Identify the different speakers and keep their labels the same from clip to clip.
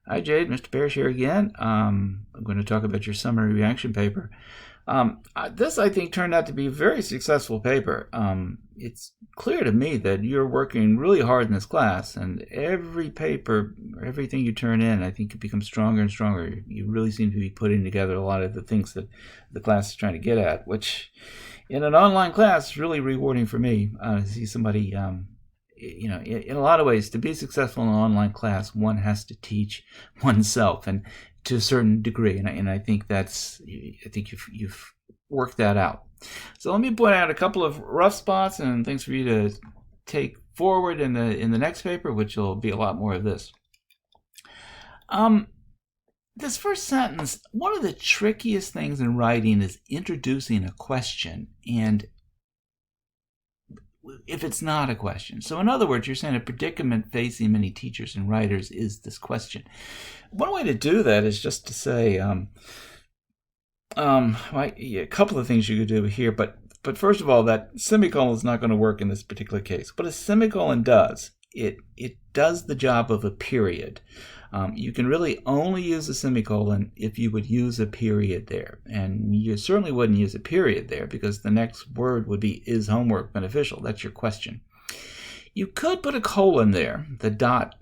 Speaker 1: Hi, Jade. Mr. Parrish here again. I'm going to talk about your summary reaction paper. This, I think, turned out to be a very successful paper. It's clear to me that you're working really hard in this class, and every paper, everything you turn in, I think it becomes stronger and stronger. You really seem to be putting together a lot of the things that the class is trying to get at, which in an online class is really rewarding for me to see somebody in a lot of ways, to be successful in an online class, one has to teach oneself, and to a certain degree. And I think you've worked that out. So let me point out a couple of rough spots and things for you to take forward in the next paper, which will be a lot more of this. This first sentence, one of the trickiest things in writing is introducing a question, and if it's not a question. So in other words, you're saying a predicament facing many teachers and writers is this question. One way to do that is just to say, a couple of things you could do here, but first of all, that semicolon is not going to work in this particular case. What a semicolon does, it does the job of a period. You can really only use a semicolon if you would use a period there. And you certainly wouldn't use a period there because the next word would be, is homework beneficial? That's your question. You could put a colon there, the dot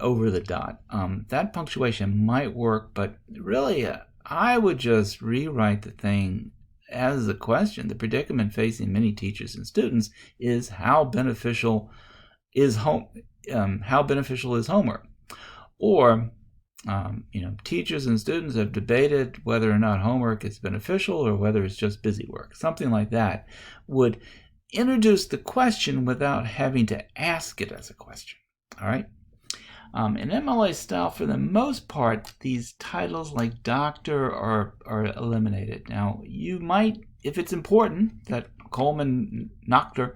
Speaker 1: over the dot. That punctuation might work, but really I would just rewrite the thing as a question. The predicament facing many teachers and students is how beneficial is homework? Or, teachers and students have debated whether or not homework is beneficial or whether it's just busy work. Something like that would introduce the question without having to ask it as a question. All right? In MLA style, for the most part, these titles like doctor are eliminated. Now, you might, if it's important that Coleman Nachter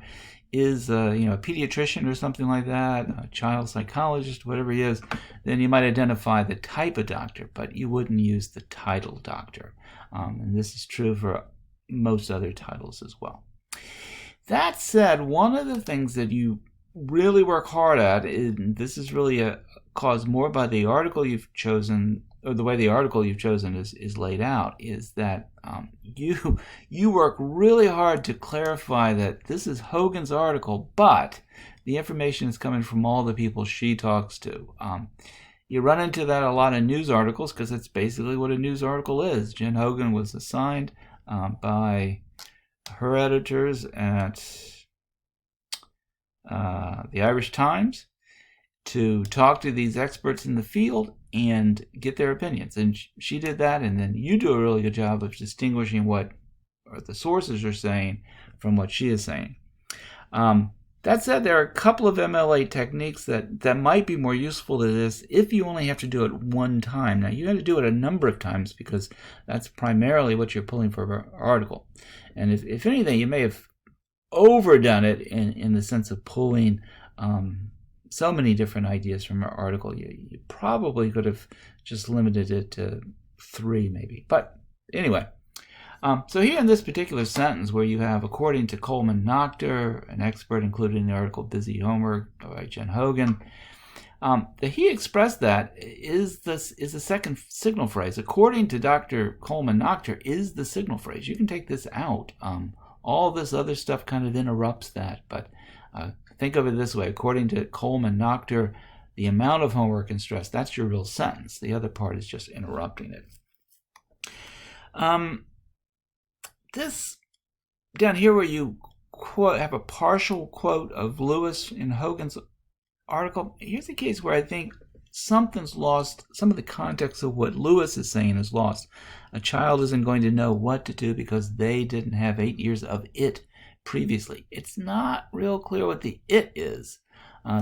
Speaker 1: is a pediatrician or something like that, a child psychologist, whatever he is, then you might identify the type of doctor, but you wouldn't use the title doctor. And this is true for most other titles as well. That said, one of the things that you really work hard at, and this is really caused more by the article you've chosen, or the way the article you've chosen is laid out, is that you work really hard to clarify that this is Hogan's article, but the information is coming from all the people she talks to. You run into that a lot in news articles because that's basically what a news article is. Jen Hogan was assigned by her editors at the Irish Times to talk to these experts in the field and get their opinions. And she did that, and then you do a really good job of distinguishing what the sources are saying from what she is saying. That said, there are a couple of MLA techniques that might be more useful to this if you only have to do it one time. Now, you got to do it a number of times because that's primarily what you're pulling for an article. And if anything, you may have overdone it in the sense of pulling so many different ideas from an article. You probably could have just limited it to 3 maybe. But anyway, so here in this particular sentence where you have, according to Coleman Nachter, an expert included in the article Busy Homework by Jen Hogan, the he expressed that is the second signal phrase. According to Dr. Coleman Nachter is the signal phrase. You can take this out. All this other stuff kind of interrupts that, but think of it this way. According to Coleman Nachter, the amount of homework and stress, that's your real sentence. The other part is just interrupting it. This down here where you have a partial quote of Lewis in Hogan's article, here's a case where I think something's lost. Some of the context of what Lewis is saying is lost. A child isn't going to know what to do because they didn't have 8 years of it previously. It's not real clear what the it is.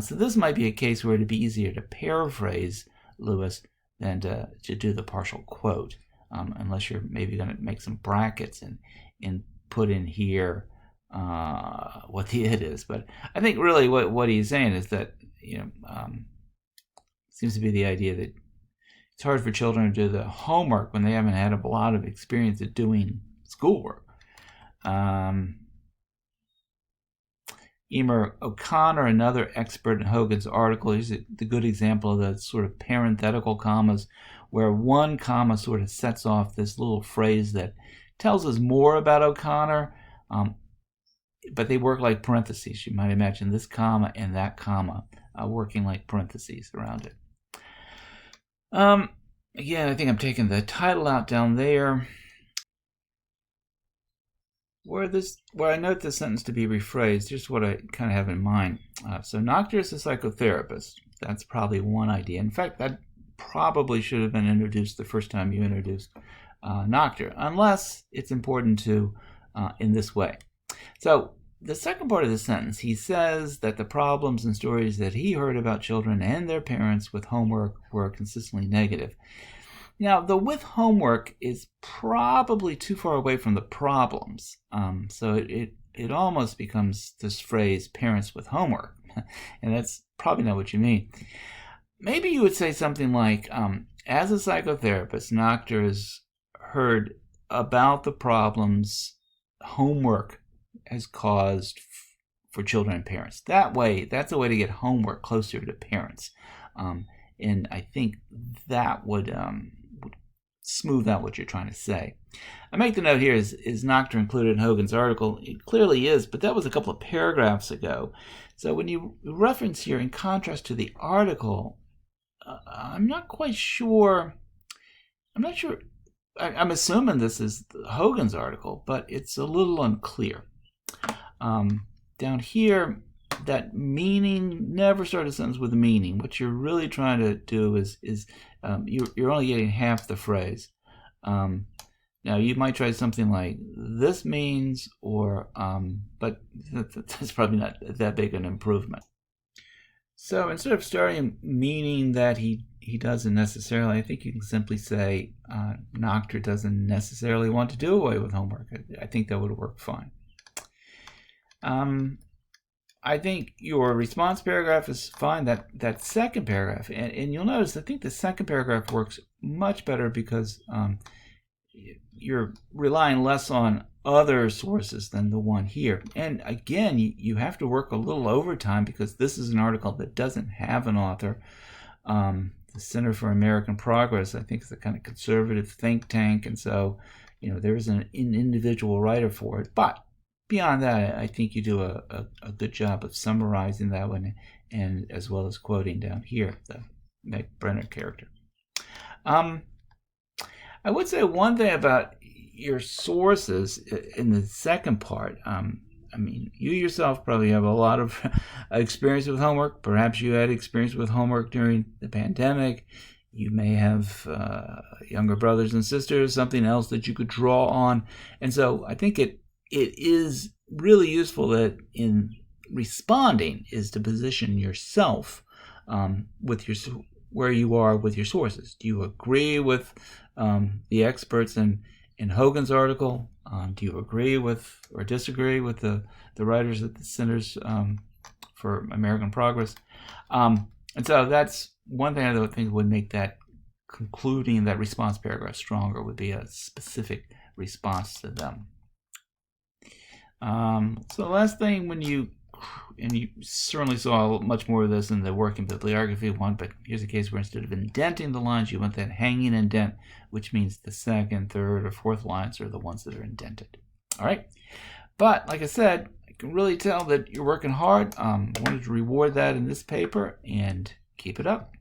Speaker 1: So this might be a case where it'd be easier to paraphrase Lewis than to do the partial quote, unless you're maybe going to make some brackets and put in here what the it is. But I think really what he's saying is that seems to be the idea that it's hard for children to do the homework when they haven't had a lot of experience at doing schoolwork. Emer O'Connor, another expert in Hogan's article, is the good example of the sort of parenthetical commas, where one comma sort of sets off this little phrase that tells us more about O'Connor, but they work like parentheses. You might imagine this comma and that comma working like parentheses around it. Again, I think I'm taking the title out down there. Where I note this sentence to be rephrased, here's what I kind of have in mind. So Nachter is a psychotherapist. That's probably one idea. In fact, that probably should have been introduced the first time you introduced Nachter, unless it's important to in this way. So the second part of the sentence, he says that the problems and stories that he heard about children and their parents with homework were consistently negative. Now, the with homework is probably too far away from the problems. So it almost becomes this phrase, parents with homework. And that's probably not what you mean. Maybe you would say something like, as a psychotherapist, Nachter has heard about the problems homework has caused for children and parents. That's a way to get homework closer to parents. And I think that would smooth out what you're trying to say. I make the note here, is Nachter included in Hogan's article? It clearly is, but that was a couple of paragraphs ago. So when you reference here in contrast to the article, I'm not quite sure. I'm not sure. I'm assuming this is Hogan's article, but it's a little unclear. Down here, that meaning, never start a sentence with a meaning. What you're really trying to do is you're only getting half the phrase. Now you might try something like this means, or but that's probably not that big an improvement. So instead of starting meaning that he doesn't necessarily, I think you can simply say Nachter doesn't necessarily want to do away with homework. I think that would work fine. I think your response paragraph is fine. That second paragraph, and you'll notice, I think the second paragraph works much better because you're relying less on other sources than the one here. And again, you have to work a little overtime because this is an article that doesn't have an author. The Center for American Progress, I think, is a kind of conservative think tank, and so there isn't an individual writer for it. But beyond that, I think you do a good job of summarizing that one, and as well as quoting down here the Meg Brenner character. I would say one thing about your sources in the second part. I mean, you yourself probably have a lot of experience with homework. Perhaps you had experience with homework during the pandemic. You may have younger brothers and sisters, something else that you could draw on. And so I think it is really useful that in responding is to position yourself with where you are with your sources. Do you agree with the experts in Hogan's article? Do you agree with or disagree with the writers at the Centers for American Progress? And so that's one thing I think would make that concluding that response paragraph stronger, would be a specific response to them. So the last thing, and you certainly saw much more of this in the working bibliography one, but here's a case where instead of indenting the lines, you want that hanging indent, which means the second, third, or fourth lines are the ones that are indented. All right. But like I said, I can really tell that you're working hard. I wanted to reward that in this paper, and keep it up.